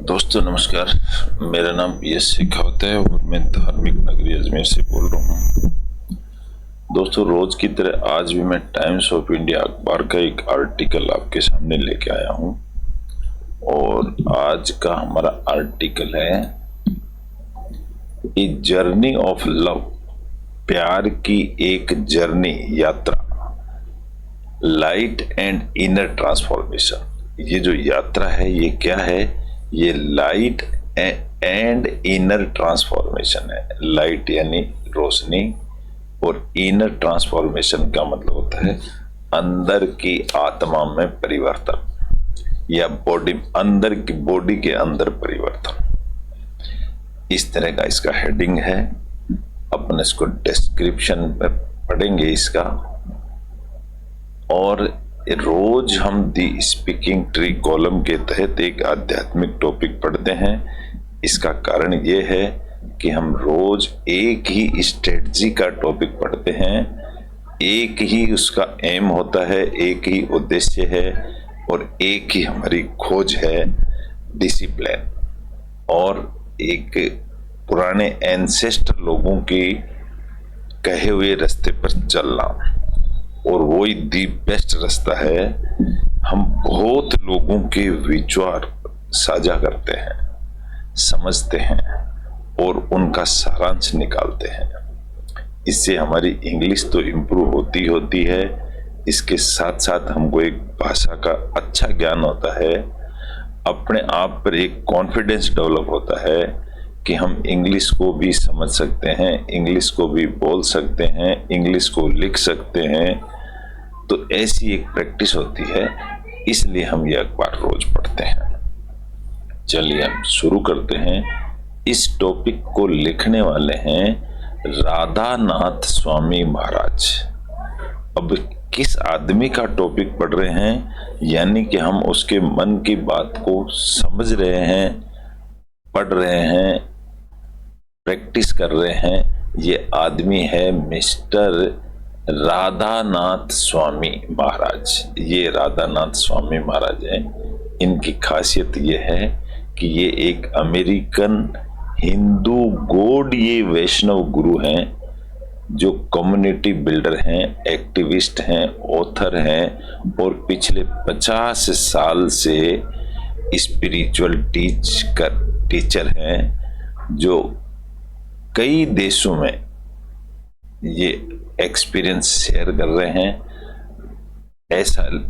दोस्तों नमस्कार। मेरा नाम पीएस शेखावत है और मैं धार्मिक नगरी अजमेर से बोल रहा हूँ। दोस्तों, रोज की तरह आज भी मैं टाइम्स ऑफ इंडिया अखबार का एक आर्टिकल आपके सामने लेके आया हूँ और आज का हमारा आर्टिकल है ए जर्नी ऑफ लव, प्यार की एक जर्नी यात्रा, लाइट एंड इनर ट्रांसफॉर्मेशन। ये जो यात्रा है ये क्या है? ये लाइट एंड इनर ट्रांसफॉर्मेशन है। लाइट यानी रोशनी और इनर ट्रांसफॉर्मेशन का मतलब होता है अंदर की आत्मा में परिवर्तन या बॉडी, अंदर की बॉडी के अंदर परिवर्तन। इस तरह का इसका हेडिंग है। अपन इसको डिस्क्रिप्शन में पढ़ेंगे इसका। और रोज हम दी स्पीकिंग ट्री कॉलम के तहत एक आध्यात्मिक टॉपिक पढ़ते हैं। इसका कारण ये है कि हम रोज एक ही स्ट्रेटजी का टॉपिक पढ़ते हैं, एक ही उसका एम होता है, एक ही उद्देश्य है और एक ही हमारी खोज है, डिसिप्लिन और एक पुराने एंसेस्टर लोगों की कहे हुए रास्ते पर चलना। और वही दी बेस्ट रास्ता है। हम बहुत लोगों के विचार साझा करते हैं, समझते हैं और उनका सारांश निकालते हैं। इससे हमारी इंग्लिश तो इम्प्रूव होती है, इसके साथ साथ हमको एक भाषा का अच्छा ज्ञान होता है, अपने आप पर एक कॉन्फिडेंस डेवलप होता है कि हम इंग्लिश को भी समझ सकते हैं, इंग्लिश को भी बोल सकते हैं, इंग्लिश को लिख सकते हैं। तो ऐसी एक प्रैक्टिस होती है, इसलिए हम ये अखबार रोज पढ़ते हैं। चलिए हम शुरू करते हैं। इस टॉपिक को लिखने वाले हैं राधानाथ स्वामी महाराज। अब किस आदमी का टॉपिक पढ़ रहे हैं, यानी कि हम उसके मन की बात को समझ रहे हैं, पढ़ रहे हैं, प्रैक्टिस कर रहे हैं। ये आदमी है मिस्टर राधानाथ स्वामी महाराज। ये राधानाथ स्वामी महाराज हैं। इनकी खासियत ये है कि ये एक अमेरिकन हिंदू गॉड, ये वैष्णव गुरु हैं जो कम्युनिटी बिल्डर हैं, एक्टिविस्ट हैं, ऑथर हैं और पिछले 50 साल से स्पिरिचुअल टीचर हैं, जो कई देशों में ये एक्सपीरियंस शेयर कर रहे हैं।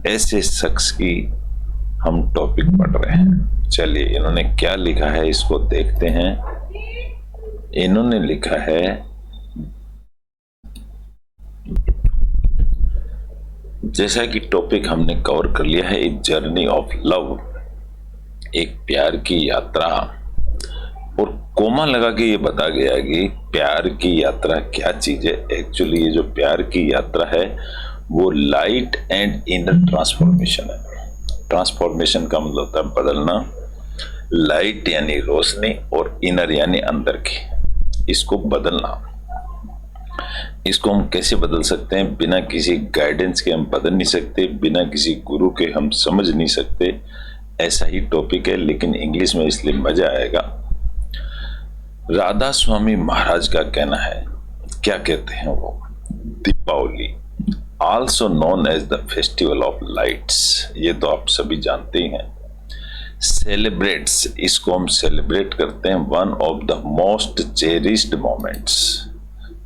ऐसे शख्स की हम टॉपिक पढ़ रहे हैं। चलिए इन्होंने क्या लिखा है इसको देखते हैं। इन्होंने लिखा है, जैसा कि टॉपिक हमने कवर कर लिया है, एक जर्नी ऑफ लव, एक प्यार की यात्रा। और कोमा लगा के ये बता गया कि प्यार की यात्रा क्या चीज है। एक्चुअली ये जो प्यार की यात्रा है वो लाइट एंड इनर ट्रांसफॉर्मेशन है। ट्रांसफॉर्मेशन का मतलब होता है बदलना। लाइट यानी रोशनी और इनर यानी अंदर की, इसको बदलना। इसको हम कैसे बदल सकते हैं? बिना किसी गाइडेंस के हम बदल नहीं सकते, बिना किसी गुरु के हम समझ नहीं सकते। ऐसा ही टॉपिक है, लेकिन इंग्लिश में इसलिए मजा आएगा। राधा स्वामी महाराज का कहना है, क्या कहते हैं वो? Deepavali, also known as the festival of lights, ये तो आप सभी जानते ही हैं, सेलिब्रेट्स, इसको हम सेलिब्रेट करते हैं, one of the most cherished moments.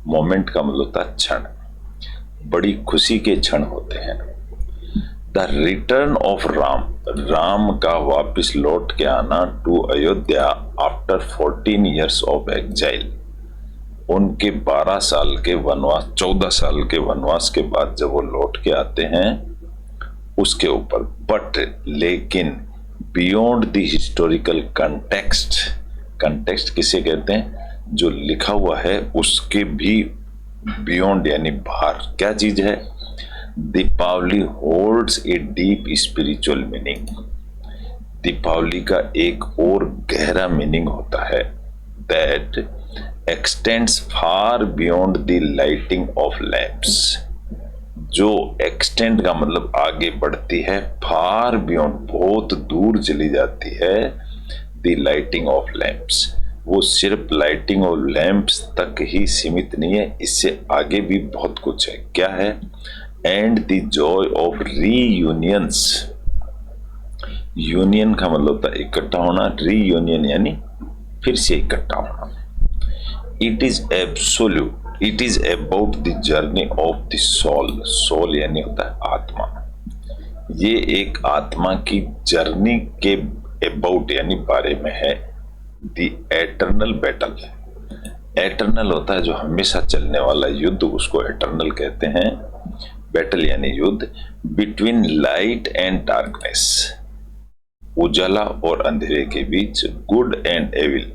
Moment का मतलब होता है क्षण, बड़ी खुशी के क्षण होते हैं। The return of Ram, Ram का वापिस लौट के आना to Ayodhya after 14 years of exile, उनके 12 साल के वनवास, 14 साल के वनवास के बाद जब वो लौट के आते हैं उसके ऊपर। बट लेकिन beyond the historical context, context किसे कहते हैं? जो लिखा हुआ है उसके भी बियॉन्ड यानी बाहर। क्या चीज है? Deepavali holds a deep spiritual meaning. Deepavali का एक और गहरा मीनिंग होता है, that extends far beyond the lighting of lamps, जो एक्सटेंड का मतलब आगे बढ़ती है, फार बियॉन्ड बहुत दूर चली जाती है, द लाइटिंग ऑफ लैंप्स। वो सिर्फ लाइटिंग और लैंप्स तक ही सीमित नहीं है, इससे आगे भी बहुत कुछ है। क्या है? And the joy of reunions. Union का मतलब होता है इकट्ठा होना, रीयूनियन यानी फिर से इकट्ठा होना। It is absolute, it is about the journey of the soul. Soul यानी होता है आत्मा। ये एक आत्मा की जर्नी के अबाउट यानी बारे में है। The eternal battle. एटर्नल होता है जो हमेशा चलने वाला युद्ध, उसको एटर्नल कहते हैं। बैटल यानी युद्ध। बिटवीन लाइट एंड डार्कनेस, उजाला और अंधेरे के बीच। गुड एंड एविल,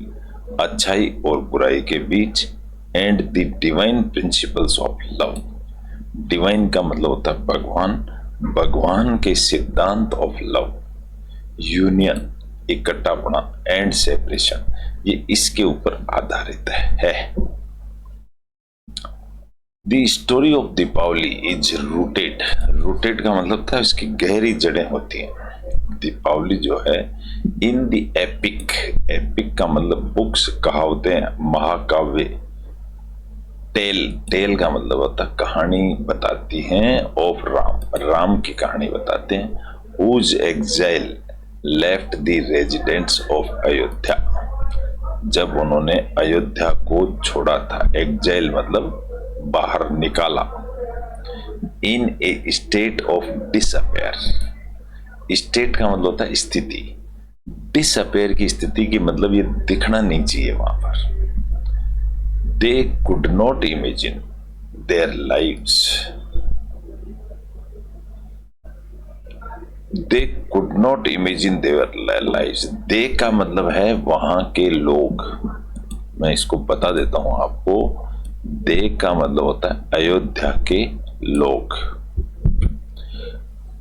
अच्छाई और बुराई के बीच। And the divine principles of love. Divine का मतलब होता है भगवान, भगवान के सिद्धांत ऑफ लव। यूनियन इकट्ठापना, एंड सेपरेशन, ये इसके ऊपर आधारित है। The story of Deepavali is rooted. Rooted का मतलब था इसकी गहरी जड़ें होती हैं। दीपावली जो है इन द एपिक। एपिक का मतलब बुक्स, कहावतें, महाकाव्य। टेल, टेल का मतलब होता है कहानी बताती हैं। ऑफ राम, राम की कहानी बताते हैं। Whose exile left the residents of Ayodhya. जब उन्होंने अयोध्या को छोड़ा था, एग्जाइल मतलब बाहर निकाला। इन ए स्टेट ऑफ डिसअपेयर। स्टेट का मतलब होता है स्थिति। डिसअपेयर की स्थिति की मतलब ये दिखना नहीं चाहिए वहां पर। They could not imagine their lives. They could not imagine their lives. They का मतलब है वहां के लोग। मैं इसको बता देता हूं आपको। दे का मतलब होता है अयोध्या के लोग।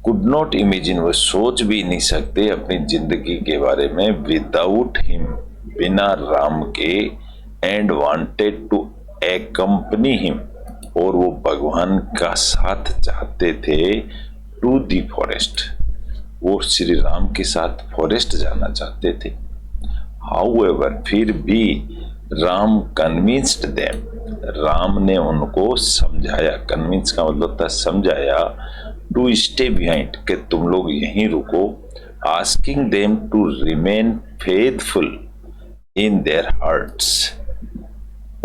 कुड नॉट इमेजिन, वो सोच भी नहीं सकते अपनी जिंदगी के बारे में। विदाउट हिम, बिना राम के। एंड वांटेड टू एक्कम्पनी हिम, और वो भगवान का साथ चाहते थे। टू दी फॉरेस्ट, वो श्री राम के साथ फॉरेस्ट जाना चाहते थे। हाउएवर, फिर भी राम कन्विंस्ड देम, राम ने उनको समझाया। कन्विंस का मतलब होता है समझाया। टू स्टे बिहाइंड, कि तुम लोग यहीं रुको। Asking them to remain faithful in their hearts.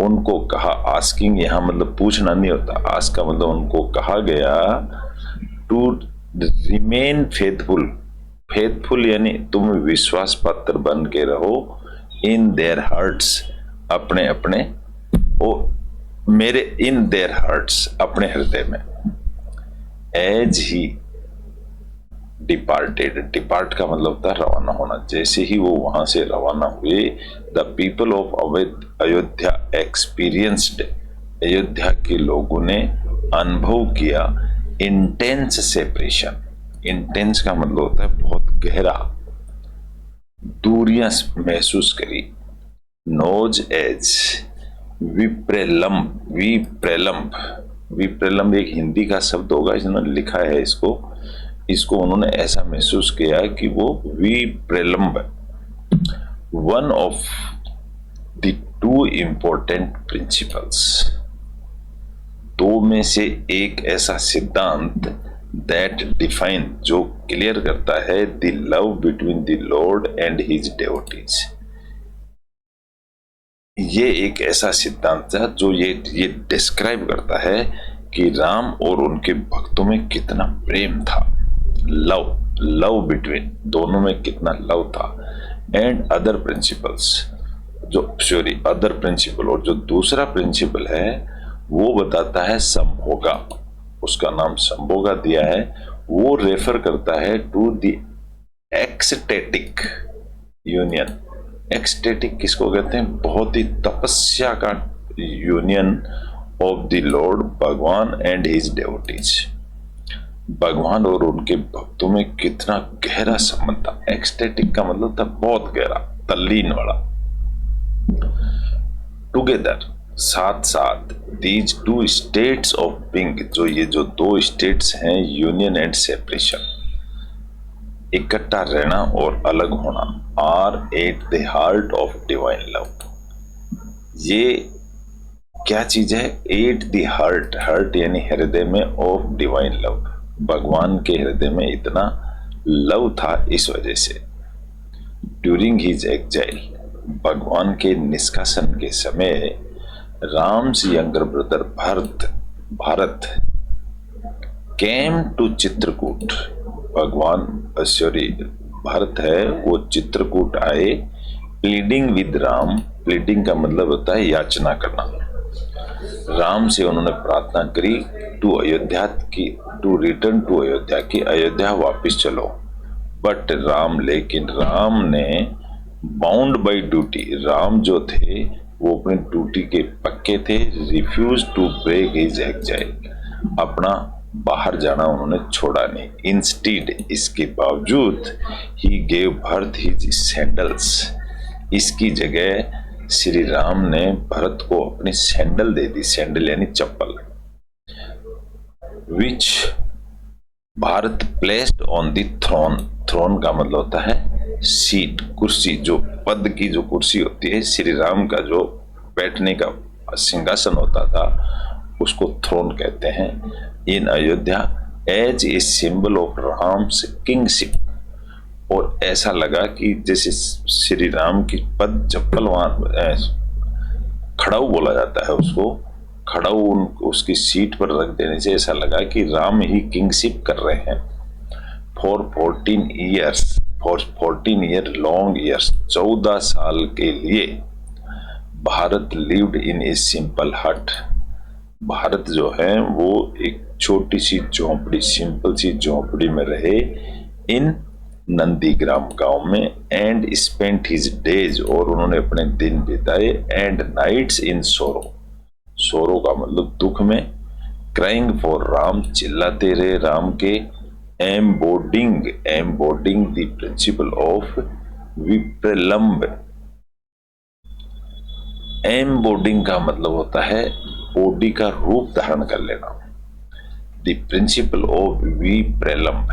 उनको कहा, आस्किंग यहां मतलब पूछना नहीं होता। आस्क का मतलब उनको कहा गया टू रिमेन फेथफुल। फेथफुल यानी तुम विश्वास पात्र बन के रहो। इन देयर हार्ट्स, अपने अपने, ओ मेरे, इन देयर हार्ट्स, अपने हृदय में। एज ही डिपार्टेड, डिपार्ट का मतलब होता है रवाना होना। जैसे ही वो वहां से रवाना हुए, the people of Ayodhya experienced, Ayodhya के लोगों ने अनुभव किया इंटेंस सेपरेशन। इंटेंस का मतलब होता है बहुत गहरा, दूरियां महसूस करी। नोज एज विप्रेलम्ब, विप्रेलम्ब, विप्रेलम्ब एक हिंदी का शब्द होगा, इसने लिखा है इसको। इसको उन्होंने ऐसा महसूस किया कि वो विप्रेलम्ब one of the two important principles, दो में से एक ऐसा सिद्धांत दैट डिफाइन, जो क्लियर करता है the love between the Lord and his devotees. ये एक ऐसा सिद्धांत था जो ये डिस्क्राइब करता है कि राम और उनके भक्तों में कितना प्रेम था। लव, लव बिटवीन, दोनों में कितना लव था। एंड अदर प्रिंसिपल्स, जो सॉरी अदर प्रिंसिपल, और जो दूसरा प्रिंसिपल है वो बताता है संभोगा। उसका नाम संभोगा दिया है। वो रेफर करता है to the ecstatic union. Ecstatic किसको कहते हैं? बहुत ही तपस्या का यूनियन ऑफ द लॉर्ड, भगवान एंड हिज डिवोटीज। भगवान और उनके भक्तों में कितना गहरा संबंध था। एक्सटेटिक का मतलब था बहुत गहरा, तल्लीन वाला। टुगेदर, साथ साथ, these two states of being, जो ये जो दो स्टेट्स हैं, यूनियन एंड सेपरेशन, इकट्ठा रहना और अलग होना are at the heart of divine love. ये क्या चीज है? एट द हार्ट, हार्ट यानी हृदय में, ऑफ डिवाइन लव, भगवान के हृदय में इतना लव था इस वजह से। ड्यूरिंग हिज एग्जाइल, भगवान के निष्कासन के समय Ram's younger brother Bharat came to Chitrakoot, भगवान सॉरी भरत है वो चित्रकूट आए, प्लीडिंग विद राम, प्लीडिंग का मतलब होता है याचना करना, राम से उन्होंने प्रार्थना करी टू अयोध्या की, टू रिटर्न टू अयोध्या की, अयोध्या वापस चलो। बट राम, लेकिन राम ने बाउंड बाय ड्यूटी, राम जो थे वो अपनी ड्यूटी के पक्के थे, refuse to break his exile, अपना बाहर जाना उन्होंने छोड़ा नहीं। इंस्टीड, इसके बावजूद ही गेव भरत हिज सैंडल्स, इसकी जगह श्री राम ने भरत को अपनी सैंडल दे दी, सैंडल यानी चप्पल, which Bharat placed on the throne, throne का मतलब होता है सीट, कुर्सी, जो पद की जो कुर्सी होती है, श्री राम का जो बैठने का सिंहासन होता था उसको थ्रोन कहते हैं। In Ayodhya as a symbol of Ram's kingship, और ऐसा लगा कि जैसे श्री राम की पद चप्पल वहां खड़ाऊ बोला जाता है उसको, खड़ाऊ उसकी सीट पर रख देने से ऐसा लगा कि राम ही किंगशिप कर रहे हैं। For 14 years, for 14 year long years, 14 साल के लिए Bharat lived in a simple हट, भारत जो है वो एक छोटी सी झोंपड़ी, सिंपल सी झोंपड़ी में रहे, इन नंदीग्राम गांव में, एंड स्पेंट हिज डेज, और उन्होंने अपने दिन बिताए, एंड नाइट्स इन सोरो, सोरो का मतलब दुख में, क्राइंग फॉर राम, चिल्लाते रहे राम के, एम्बोडिंग, एम्बोडिंग द प्रिंसिपल ऑफ विप्रलंब, एम्बोडिंग का मतलब होता है बॉडी का रूप धारण कर लेना, द प्रिंसिपल ऑफ विप्रलंब,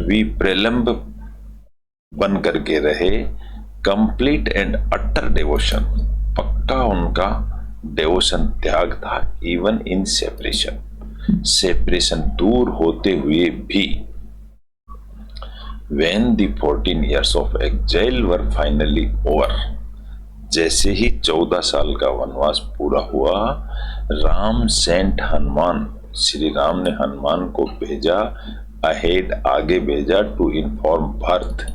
विप्रलंब बन करके रहे, कंप्लीट एंड अटर डिवोशन, पक्का उनका डिवोशन त्याग था, इवन इन सेपरेशन, सेपरेशन दूर होते हुए भी। When the 14 years of exile were finally over, जैसे ही 14 साल का वनवास पूरा हुआ, राम सेंट हनुमान, श्री राम ने हनुमान को भेजा, अहेड आगे भेजा, टू इन्फॉर्म भरत,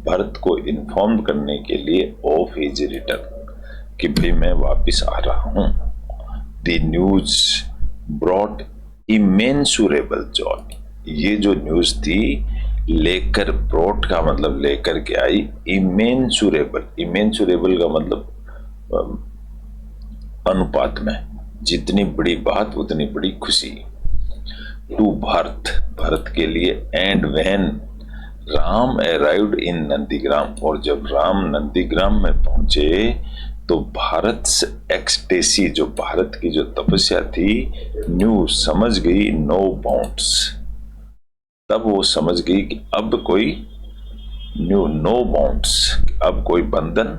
भरत को इन्फॉर्म करने के लिए ऑफ हिज रिटर्न, कि भाई मैं वापिस आ रहा हूं। द न्यूज ब्रॉट इमेंसुरेबल जॉय, ये जो न्यूज थी लेकर, ब्रॉट का मतलब लेकर के आई, इमेंसुरेबल, इमेंसुरेबल का मतलब अनुपात में, जितनी बड़ी बात उतनी बड़ी खुशी, टू भरत, भरत के लिए, and when Ram arrived in Nandigram, और जब राम नंदीग्राम में पहुंचे तो भारत एक्सटेसी, जो भारत की जो तपस्या थी, न्यू समझ गई, नो बाउंड्स, तब वो समझ गई कि अब कोई न्यू नो बाउंड्स, अब कोई बंधन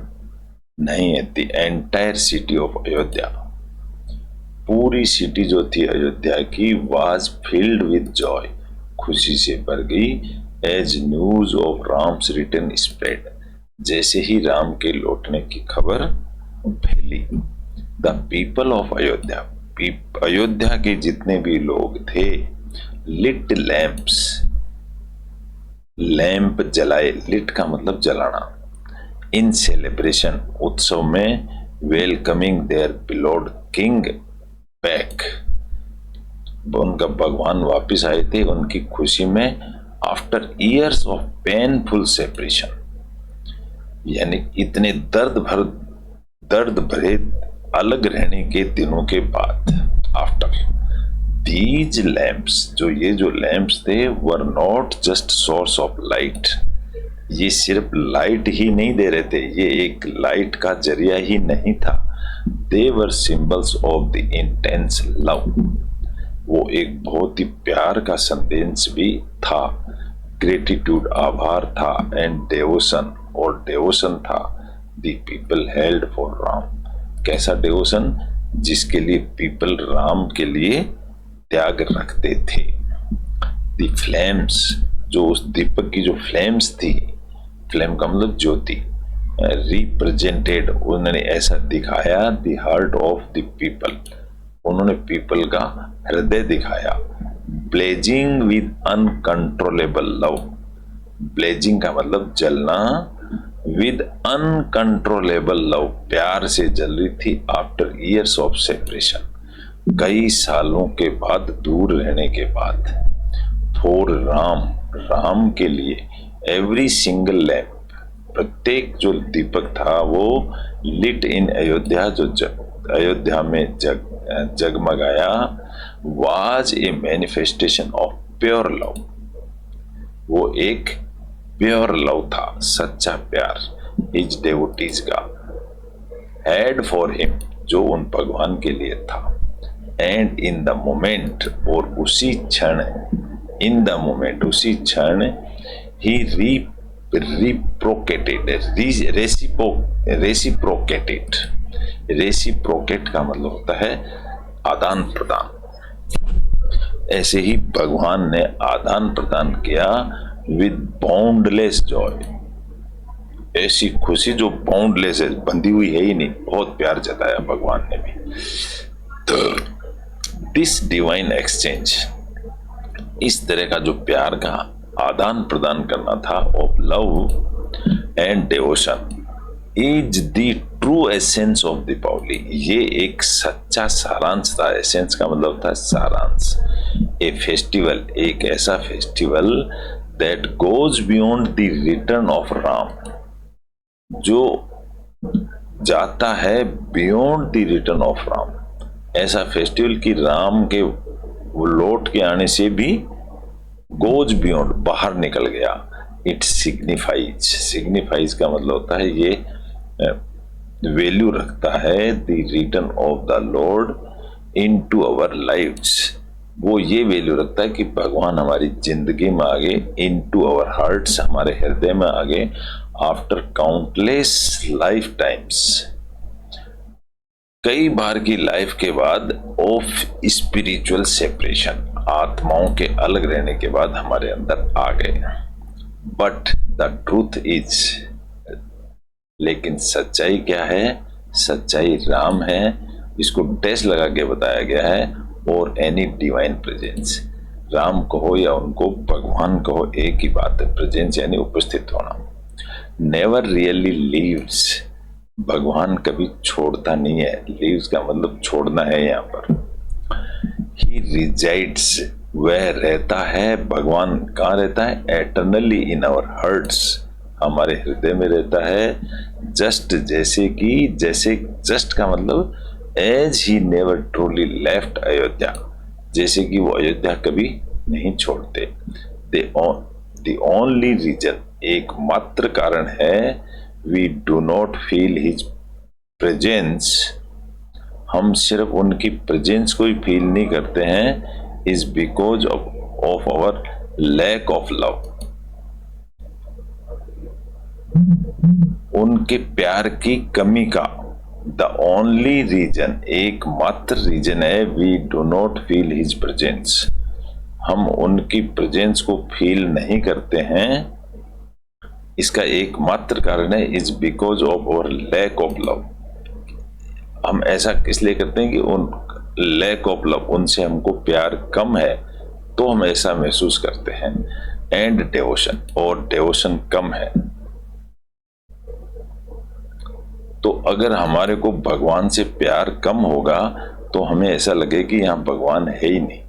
नहीं है। The entire city of Ayodhya, पूरी सिटी जो थी अयोध्या की, वाज फिल्ड विद जॉय, खुशी से भर गई, as news of Ram's return spread, जैसे ही राम के लौटने की खबर फैली। The people of Ayodhya, Ayodhya के जितने भी लोग थे, लिट लैंप्स, लैंप जलाए, लिट का मतलब जलाना, इन सेलिब्रेशन, उत्सव में, welcoming their beloved king back, उनका भगवान वापिस आए थे, उनकी खुशी में, after years of painful separation, यानी इतने दर्द भरे अलग रहने के दिनों के बाद, आफ्टर दीज लैंप्स, जो लैंप्स थे, were not just source of light, ये सिर्फ लाइट ही नहीं दे रहे थे, ये एक लाइट का जरिया ही नहीं था, they were symbols of the intense love, वो एक बहुत ही प्यार का संदेश भी था, ग्रेटिट्यूड आभार था, एंड डेवोशन और डेवोशन था the people held for Ram. कैसा डेवोशन? जिसके लिए पीपल राम के लिए त्याग रखते थे। द फ्लेम्स, जो उस दीपक की जो फ्लेम्स थी, फ्लेम का मतलब ज्योति, रिप्रेजेंटेड, उन्होंने ऐसा दिखाया the heart of the people, उन्होंने पीपल का हृदय दिखाया। Blazing with uncontrollable love, blazing का मतलब जलना, विद अनकंट्रोलेबल लव, प्यार से जल रही थी। आफ्टर ईयर्स ऑफ सेपरेशन, कई सालों के बाद, दूर रहने के बाद। फॉर राम, राम के लिए। एवरी सिंगल लैम्प, प्रत्येक जो दीपक था वो लिट इन अयोध्या, जो अयोध्या में जगमगाया, was a manifestation of pure love, वो एक प्योर लव था, सच्चा प्यार हिज डेवोटीज का, हैड फॉर हिम, जो उन भगवान के लिए था। एंड इन द मोमेंट, और उसी क्षण, इन द मोमेंट, उसी क्षण, ही रेसिप्रोकेटेड, रेसिप्रोकेट का मतलब होता है आदान प्रदान। ऐसे ही भगवान ने आदान प्रदान किया विद बाउंडलेस जॉय, ऐसी खुशी जो बाउंडलेस है, बंधी हुई है ही नहीं, बहुत प्यार जताया भगवान ने भी। तो दिस डिवाइन एक्सचेंज, इस तरह का जो प्यार का आदान प्रदान करना था, of love and devotion, is the true essence of Deepavali, ये एक सच्चा सारांश था। एसेंस का मतलब था सारांश। ए फेस्टिवल, एक ऐसा festival that goes beyond the return of Ram, जो जाता है beyond the return of Ram, ऐसा फेस्टिवल कि राम के वो लौट के आने से भी गोज बियॉन्ड, बाहर निकल गया। इट सिग्निफाइज, सिग्निफाइज का मतलब होता है ये वैल्यू रखता है, the return of the lord into our lives, वो ये वैल्यू रखता है कि भगवान हमारी जिंदगी में आगे, इनटू आवर हार्ट्स, हमारे हृदय में आगे, आफ्टर काउंटलेस लाइफ टाइम्स, कई बार की लाइफ के बाद, ऑफ स्पिरिचुअल सेपरेशन, आत्माओं के अलग रहने के बाद हमारे अंदर आ गए। बट द ट्रूथ इज, लेकिन सच्चाई क्या है? सच्चाई राम है, इसको डैश लगा के बताया गया है, और एनी डिवाइन प्रेजेंस, राम कहो या उनको भगवान कहो, एक ही बात है, प्रेजेंस यानी उपस्थित होना। नेवर रियली लीव्स, भगवान कभी छोड़ता नहीं है, लीव्स का मतलब छोड़ना है यहाँ पर। ही रिजाइड्स, वह रहता है, भगवान कहाँ रहता है? एटर्नली इन आवर हार्ट्स, हमारे हृदय में रहता है। जस्ट जैसे कि, जैसे, जस्ट का मतलब as he never truly left Ayodhya, जैसे कि वो अयोध्या कभी नहीं छोड़ते। द ओनली रीजन, एकमात्र कारण है, we do not feel his presence, हम सिर्फ उनकी प्रेजेंस को ही फील नहीं करते हैं, is because of our lack of love, उनके प्यार की कमी का। द ओनली रीजन, एकमात्र रीजन है, we do not feel his presence, हम उनकी प्रेजेंस को फील नहीं करते हैं, इसका एकमात्र कारण है, is because of our lack of love. हम ऐसा इसलिए करते हैं कि उन लैक ऑफ लव, उनसे हमको प्यार कम है, तो हम ऐसा महसूस करते हैं। एंड डेवोशन, और डेवोशन कम है। तो अगर हमारे को भगवान से प्यार कम होगा तो हमें ऐसा लगे कि यहाँ भगवान है ही नहीं,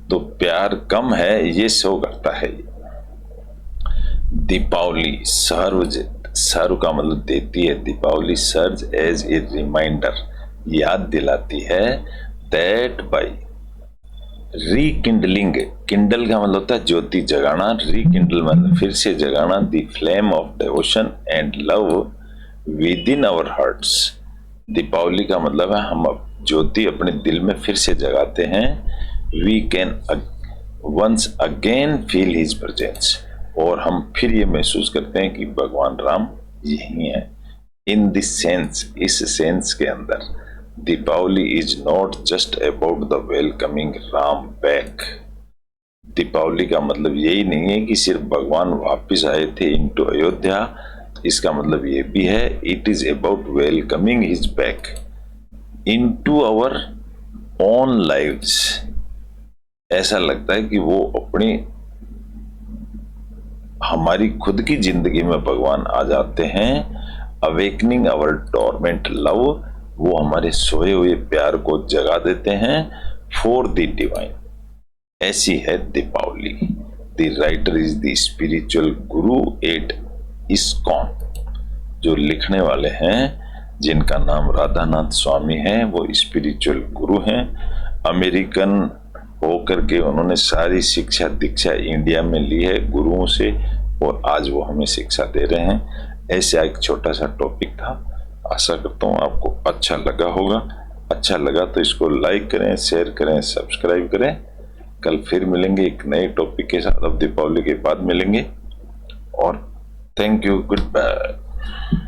तो प्यार कम है ये शो करता है। दीपावली सर्व का मतलब देती है, Deepavali serves as a reminder, याद दिलाती है, दैट बाई रीकिंडलिंग, किंडल का मतलब होता है ज्योति जगाना, रीकिंडल मतलब फिर से जगाना, the flame of devotion and love within our hearts. Deepavali का मतलब है हम ज्योति अपने दिल में फिर से जगाते हैं। We can once again feel his presence, और हम फिर ये महसूस करते हैं कि भगवान राम यही है। इन दिस सेंस, इस सेंस के अंदर Deepavali is not just about the welcoming Ram back. Deepavali का मतलब यही नहीं है कि सिर्फ भगवान वापस आए थे इनटू अयोध्या। इसका मतलब ये भी है, it is about welcoming his back into our own lives. ऐसा लगता है कि वो अपनी हमारी खुद की जिंदगी में भगवान आ जाते हैं। अवेकनिंग आवर डोरमेंट लव, वो हमारे सोए हुए प्यार को जगा देते हैं फॉर द डिवाइन। ऐसी है Deepavali. The writer is the spiritual guru at ISKCON. जो लिखने वाले हैं जिनका नाम राधानाथ स्वामी है, वो स्पिरिचुअल गुरु हैं। अमेरिकन होकर के उन्होंने सारी शिक्षा दीक्षा इंडिया में ली है गुरुओं से, और आज वो हमें शिक्षा दे रहे हैं। ऐसा एक छोटा सा टॉपिक था। आशा करता हूँ आपको अच्छा लगा होगा। अच्छा लगा तो इसको लाइक करें, शेयर करें, सब्सक्राइब करें। कल फिर मिलेंगे एक नए टॉपिक के साथ। अब दीपावली के बाद मिलेंगे, और थैंक यू, गुड बाय।